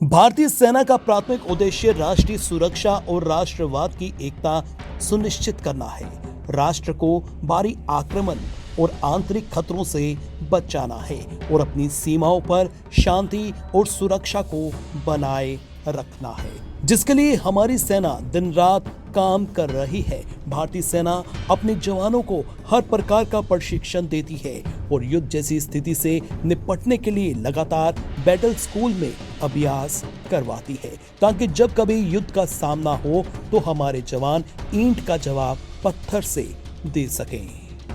भारतीय सेना का प्राथमिक उद्देश्य राष्ट्रीय सुरक्षा और राष्ट्रवाद की एकता सुनिश्चित करना है। राष्ट्र को बाहरी आक्रमण और आंतरिक खतरों से बचाना है और अपनी सीमाओं पर शांति और सुरक्षा को बनाए रखना है, जिसके लिए हमारी सेना दिन रात काम कर रही है। भारतीय सेना अपने जवानों को हर प्रकार का प्रशिक्षण देती है और युद्ध जैसी स्थिति से निपटने के लिए लगातार बैटल स्कूल में अभ्यास करवाती है, ताकि जब कभी युद्ध का सामना हो तो हमारे जवान ईंट का जवाब पत्थर से दे सकें।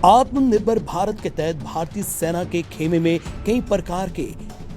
आत्मनिर्भर भारत के तहत भारतीय सेना के खेमे में कई प्रकार के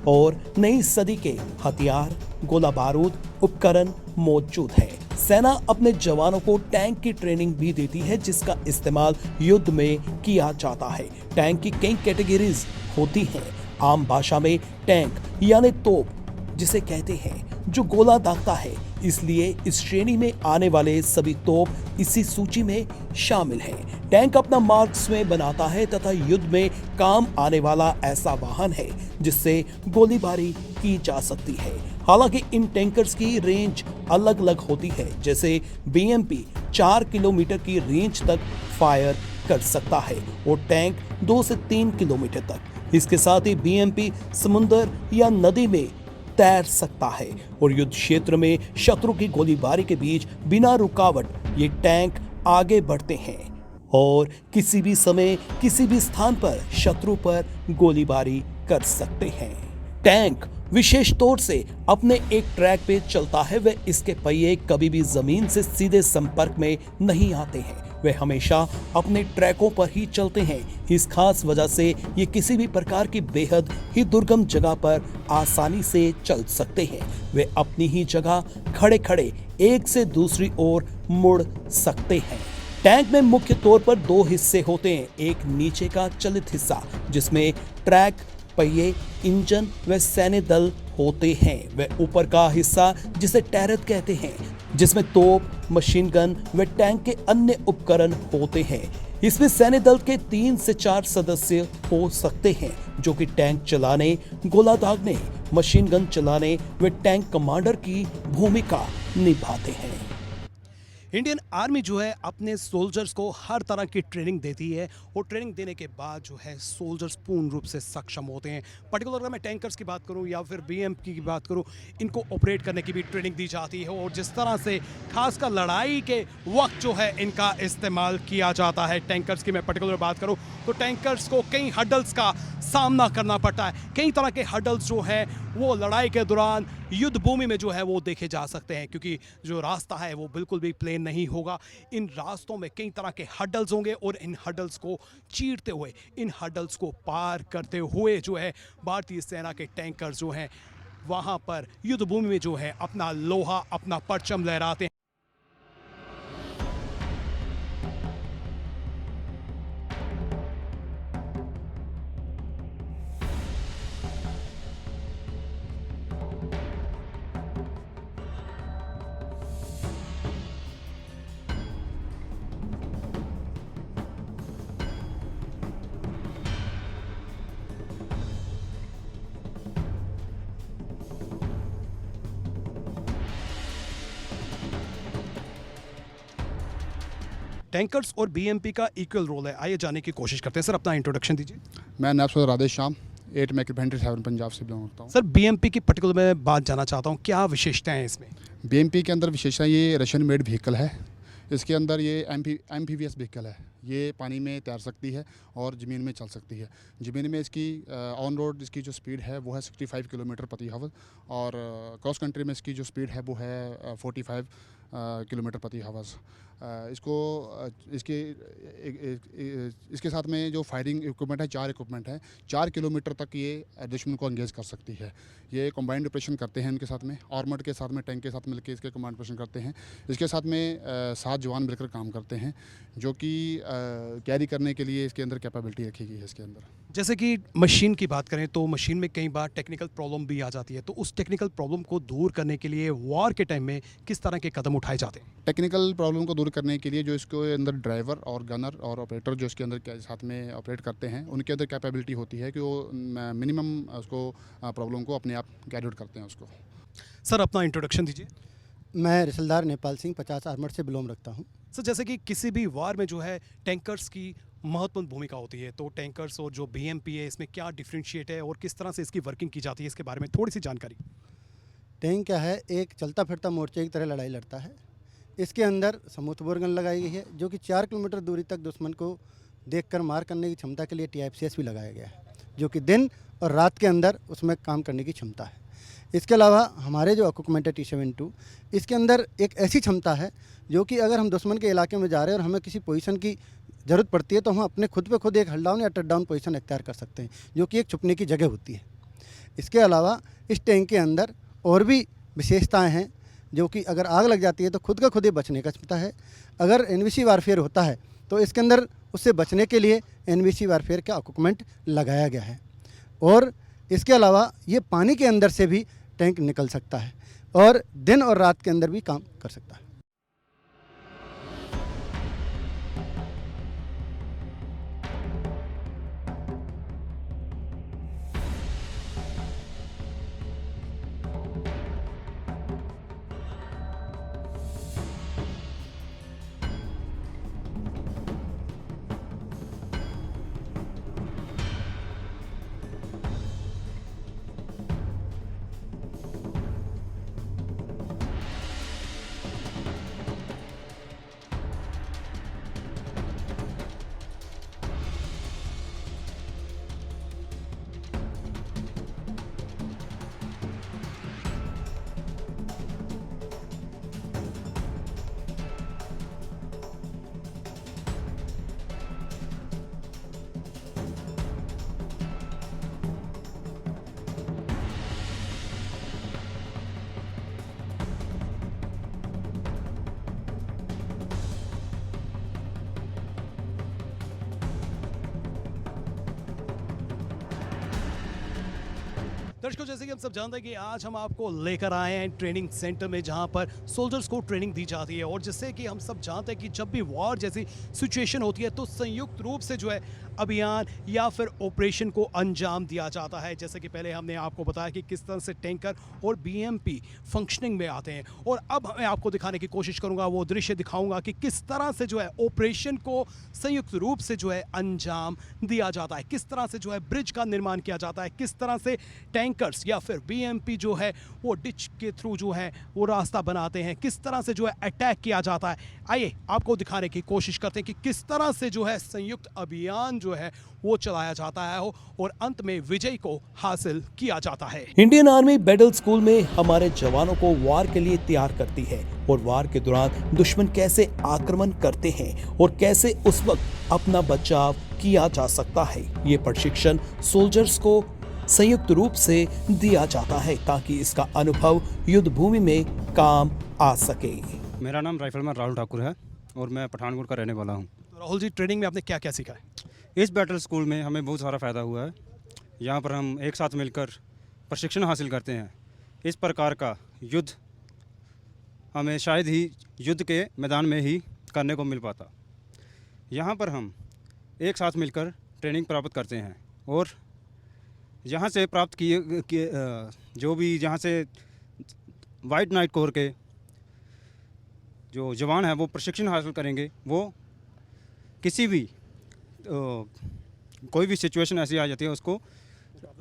और नई सदी के हथियार, गोला बारूद, उपकरण मौजूद है। सेना अपने जवानों को टैंक की ट्रेनिंग भी देती है, जिसका इस्तेमाल युद्ध में किया जाता है। टैंक की कई कैटेगरीज होती हैं। आम भाषा में टैंक यानी तोप जिसे कहते हैं, जो गोला दागता है, इसलिए इस श्रेणी में आने वाले सभी तोप इसी सूची में शामिल हैं। टैंक अपना मार्ग स्वयं बनाता है तथा युद्ध में काम आने वाला ऐसा वाहन है जिससे गोलीबारी की जा सकती है। हालांकि इन टैंकर्स की रेंज अलग अलग होती है, जैसे बीएमपी 4 किलोमीटर की रेंज तक फायर कर सकता है और टैंक 2 से 3 किलोमीटर तक। इसके साथ ही बीएमपी समुद्र या नदी में तैर सकता है और युद्ध क्षेत्र में शत्रु की गोलीबारी के बीच बिना रुकावट ये टैंक आगे बढ़ते हैं और किसी भी समय किसी भी स्थान पर शत्रु पर गोलीबारी कर सकते हैं। टैंक विशेष तौर से अपने एक ट्रैक पे चलता है। वह इसके पहिए कभी भी जमीन से सीधे संपर्क में नहीं आते हैं। वे हमेशा अपने ट्रैकों पर ही चलते हैं। इस खास वजह से ये किसी भी प्रकार की बेहद ही दुर्गम जगह पर आसानी से चल सकते हैं। वे अपनी ही जगह खड़े खड़े एक से दूसरी ओर मुड़ सकते हैं। टैंक में मुख्य तौर पर 2 हिस्से होते हैं। एक नीचे का चलित हिस्सा जिसमें ट्रैक, पहिए, इंजन व सैन्य दल होते हैं। वह ऊपर का हिस्सा जिसे टैरट कहते हैं, जिसमें तोप, मशीन गन व टैंक के अन्य उपकरण होते हैं। इसमें सैन्य दल के 3 से 4 सदस्य हो सकते हैं, जो कि टैंक चलाने, गोला दागने, मशीन गन चलाने व टैंक कमांडर की भूमिका निभाते हैं। इंडियन आर्मी जो है अपने सोल्जर्स को हर तरह की ट्रेनिंग देती है और ट्रेनिंग देने के बाद जो है सोल्जर्स पूर्ण रूप से सक्षम होते हैं। पर्टिकुलर अगर मैं टैंकर्स की बात करूं या फिर बीएमपी की बात करूं, इनको ऑपरेट करने की भी ट्रेनिंग दी जाती है और जिस तरह से खासकर लड़ाई के वक्त जो है इनका इस्तेमाल किया जाता है। टैंकर्स की मैं पर्टिकुलर बात करूँ तो टैंकर्स को कई हर्डल्स का सामना करना पड़ता है। कई तरह के हर्डल्स जो है वो लड़ाई के दौरान युद्ध भूमि में जो है वो देखे जा सकते हैं, क्योंकि जो रास्ता है वो बिल्कुल भी प्लेन नहीं होगा। इन रास्तों में कई तरह के हर्डल्स होंगे और इन हर्डल्स को चीरते हुए, इन हर्डल्स को पार करते हुए जो है भारतीय सेना के टैंकर्स जो हैं वहां पर युद्ध भूमि में जो है अपना लोहा, अपना परचम लहराते हैं। टैंकर्स और बीएमपी का इक्वल रोल है, आइए जानने की कोशिश करते हैं। सर अपना इंट्रोडक्शन दीजिए। मैं नायब sir Radhesh Shyam 8 mech infantry 7 Punjab से बिलोंग करता हूँ। सर बीएमपी की पर्टिकुलर मैं बात जानना चाहता हूँ, क्या विशेषताएं हैं इसमें? बीएमपी के अंदर विशेषता ये रशियन मेड व्हीकल है। इसके अंदर ये एम्फीबियस व्हीकल है। ये पानी में तैर सकती है और ज़मीन में चल सकती है। ज़मीन में इसकी ऑन रोड इसकी जो स्पीड है वो है 65 किलोमीटर प्रति आवर और क्रॉस कंट्री में इसकी जो स्पीड है वो है 45 किलोमीटर प्रति आवर्स। इसके साथ में जो फायरिंग इक्विपमेंट है, 4 इक्विपमेंट है। 4 किलोमीटर तक ये दुश्मन को एंगेज कर सकती है। ये कम्बाइंड ऑपरेशन करते हैं इनके साथ में, आर्मर्ड के साथ में, टैंक के साथ मिलकर इसके कमांड ऑपरेशन करते हैं। इसके साथ में 7 जवान मिलकर काम करते हैं, जो कि कैरी करने के लिए इसके अंदर कैपेबिलिटी रखी गई है इसके अंदर। जैसे कि मशीन की बात करें तो मशीन में कई बार टेक्निकल प्रॉब्लम भी आ जाती है, तो उस टेक्निकल प्रॉब्लम को दूर करने के लिए वॉर के टाइम में किस तरह के कदम उठाए जाते हैं? टेक्निकल प्रॉब्लम को दूर करने के लिए जो इसके अंदर ड्राइवर और गनर और ऑपरेटर जो इसके अंदर साथ में ऑपरेट करते हैं, उनके अंदर कैपेबिलिटी होती है कि वो मिनिमम उसको प्रॉब्लम को अपने आप कैरी आउट करते हैं उसको। सर अपना इंट्रोडक्शन दीजिए। मैं रिसलदार नेपाल सिंह 50 आर्मर से बिलोंग रखता हूँ। सर जैसे कि किसी भी वार में जो है टैंकर्स की महत्वपूर्ण भूमिका होती है, तो टैंकर्स और जो बीएमपी है इसमें क्या डिफरेंशिएट है और किस तरह से इसकी वर्किंग की जाती है, इसके बारे में थोड़ी सी जानकारी। टैंक क्या है, एक चलता फिरता मोर्चे की तरह लड़ाई लड़ता है। इसके अंदर समूथ बोर गन लगाई गई है जो कि 4 किलोमीटर दूरी तक दुश्मन को देखकर मार करने की क्षमता के लिए TIPCS भी लगाया गया है, जो कि दिन और रात के अंदर उसमें काम करने की क्षमता है। इसके अलावा हमारे जो इक्विपमेंट है T-72, इसके अंदर एक ऐसी क्षमता है जो कि अगर हम दुश्मन के इलाके में जा रहे हैं और हमें किसी पोजीशन की ज़रूरत पड़ती है तो हम अपने खुद पे खुद एक हल डाउन या टच डाउन पोजीशन इख्तियार कर सकते हैं, जो कि एक छुपने की जगह होती है। इसके अलावा इस टैंक के अंदर और भी विशेषताएं हैं, जो कि अगर आग लग जाती है तो खुद का खुद ही बचने का क्षमता है। अगर NVC वारफेयर होता है तो इसके अंदर उससे बचने के लिए NVC वारफेयर का इक्विपमेंट लगाया गया है। और इसके अलावा ये पानी के अंदर से भी टैंक निकल सकता है और दिन और रात के अंदर भी काम कर सकता है। दर्शकों, जैसे कि हम सब जानते हैं कि आज हम आपको लेकर आए हैं ट्रेनिंग सेंटर में, जहां पर सोल्जर्स को ट्रेनिंग दी जाती है। और जिससे कि हम सब जानते हैं कि जब भी वॉर जैसी सिचुएशन होती है तो संयुक्त रूप से जो है अभियान या फिर ऑपरेशन को अंजाम दिया जाता है। जैसे कि पहले हमने आपको बताया कि किस तरह से टैंकर और BMP फंक्शनिंग में आते हैं, और अब मैं आपको दिखाने की कोशिश करूंगा, वो दृश्य दिखाऊंगा कि किस तरह से जो है ऑपरेशन को संयुक्त रूप से जो है अंजाम दिया जाता है, किस तरह से जो है ब्रिज का निर्माण किया जाता है, किस तरह से टैंकर्स या फिर BMP जो है वो डिच के थ्रू जो है वो रास्ता बनाते हैं, किस तरह से जो है अटैक किया जाता है। आइए आपको दिखाने की कोशिश करते हैं कि किस तरह से जो है संयुक्त अभियान जो है वो चलाया जाता है और अंत में विजय को हासिल किया जाता है। इंडियन आर्मी बैटल स्कूल में हमारे जवानों को वार के लिए तैयार करती है, और वार के दौरान दुश्मन कैसे आक्रमण करते हैं और कैसे उस वक्त अपना बचाव किया जा सकता है, ये प्रशिक्षण सोल्जर्स को संयुक्त रूप से दिया जाता है ताकि इसका अनुभव युद्ध भूमि में काम आ सके। मेरा नाम राइफलमैन राहुल ठाकुर है और मैं पठानकोट का रहने वाला हूँ। तो राहुल जी, ट्रेनिंग में आपने क्या क्या सीखा है? इस बैटल स्कूल में हमें बहुत सारा फ़ायदा हुआ है। यहाँ पर हम एक साथ मिलकर प्रशिक्षण हासिल करते हैं। इस प्रकार का युद्ध हमें शायद ही युद्ध के मैदान में ही करने को मिल पाता। यहाँ पर हम एक साथ मिलकर ट्रेनिंग प्राप्त करते हैं और यहाँ से प्राप्त किए जो भी यहाँ से वाइट नाइट कोर के जो जवान हैं वो प्रशिक्षण हासिल करेंगे, वो किसी भी कोई भी सिचुएशन ऐसी आ जाती है उसको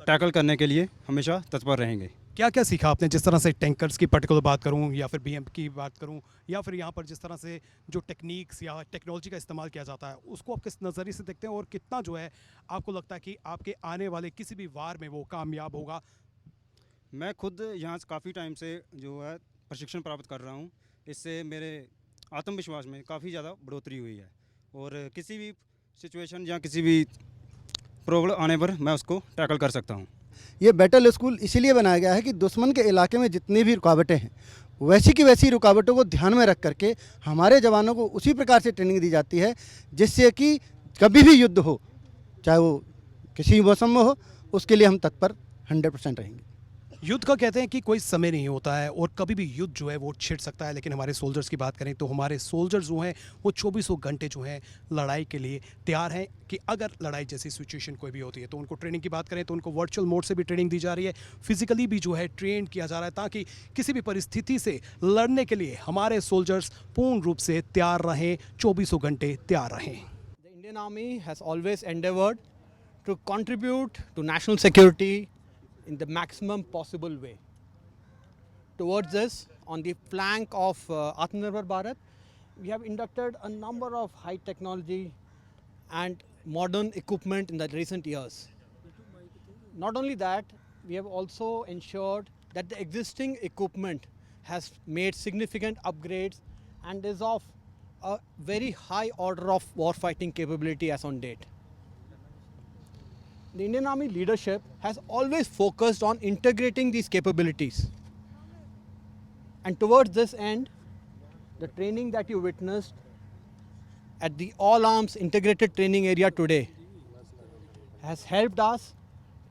टैकल करने के लिए हमेशा तत्पर रहेंगे। क्या क्या सीखा आपने, जिस तरह से टैंकर्स की पर्टिकुलर बात करूं या फिर BMP की बात करूं, या फिर यहाँ पर जिस तरह से जो टेक्निक्स या टेक्नोलॉजी का इस्तेमाल किया जाता है उसको आप किस नज़रिए से देखते हैं, और कितना जो है आपको लगता है कि आपके आने वाले किसी भी वार में वो कामयाब होगा? मैं खुद यहाँ से काफ़ी टाइम से जो है प्रशिक्षण प्राप्त कर रहा हूँ। इससे मेरे आत्मविश्वास में काफ़ी ज़्यादा बढ़ोतरी हुई है और किसी भी सिचुएशन या किसी भी प्रॉब्लम आने पर मैं उसको टैकल कर सकता हूँ। ये बैटल स्कूल इसीलिए बनाया गया है कि दुश्मन के इलाके में जितनी भी रुकावटें हैं वैसी की वैसी रुकावटों को ध्यान में रख करके हमारे जवानों को उसी प्रकार से ट्रेनिंग दी जाती है जिससे कि कभी भी युद्ध हो, चाहे वो किसी भी मौसम में हो, उसके लिए हम तत्पर 100% रहेंगे। युद्ध का कहते हैं कि कोई समय नहीं होता है और कभी भी युद्ध जो है वो छिड़ सकता है, लेकिन हमारे सोल्जर्स की बात करें तो हमारे सोल्जर्स जो हैं वो 24 घंटे जो हैं लड़ाई के लिए तैयार हैं कि अगर लड़ाई जैसी सिचुएशन कोई भी होती है तो उनको ट्रेनिंग की बात करें तो उनको वर्चुअल मोड से भी ट्रेनिंग दी जा रही है, फिजिकली भी जो है ट्रेन किया जा रहा है ताकि किसी भी परिस्थिति से लड़ने के लिए हमारे सोल्जर्स पूर्ण रूप से तैयार रहें, 24 घंटे तैयार रहें। The Indian Army has always endeavored to contribute to national security in the maximum possible way. Towards this, on the flank of Atmanirbhar Bharat, we have inducted a number of high technology and modern equipment in the recent years. Not only that, we have also ensured that the existing equipment has made significant upgrades and is of a very high order of warfighting capability as on date. The Indian Army leadership has always focused on integrating these capabilities. And towards this end, the training that you witnessed at the All Arms Integrated Training Area today has helped us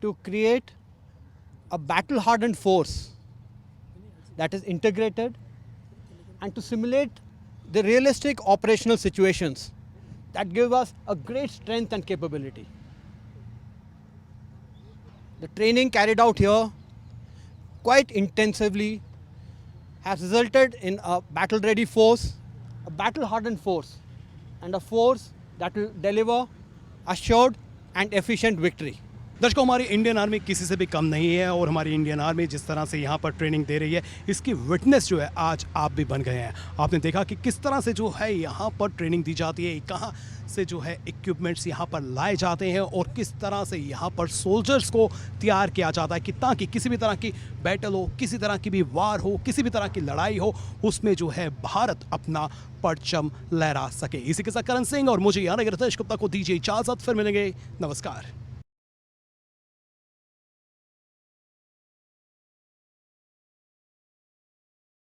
to create a battle-hardened force that is integrated and to simulate the realistic operational situations that give us a great strength and capability. The training carried out here quite intensively has resulted in a battle-ready force, a battle-hardened force, and a force that will deliver assured and efficient victory. दर्शकों, हमारी Indian army किसी से भी कम नहीं है और हमारी Indian army जिस तरह से यहाँ पर ट्रेनिंग दे रही है इसकी विटनेस जो है आज आप भी बन गए हैं। आपने देखा कि किस तरह से जो है यहाँ पर ट्रेनिंग दी जाती है, कहाँ से जो है इक्विपमेंट्स यहाँ पर लाए जाते हैं और किस तरह से यहाँ पर सोल्जर्स को तैयार किया जाता है कि ताकि किसी भी तरह की बैटल हो, किसी तरह की भी वार हो, किसी भी तरह की लड़ाई हो, उसमें जो है भारत अपना परचम लहरा सके। इसी के साथ करण सिंह और मुझे यानी रितेश गुप्ता को दीजिए इजाज़त, फिर मिलेंगे, नमस्कार।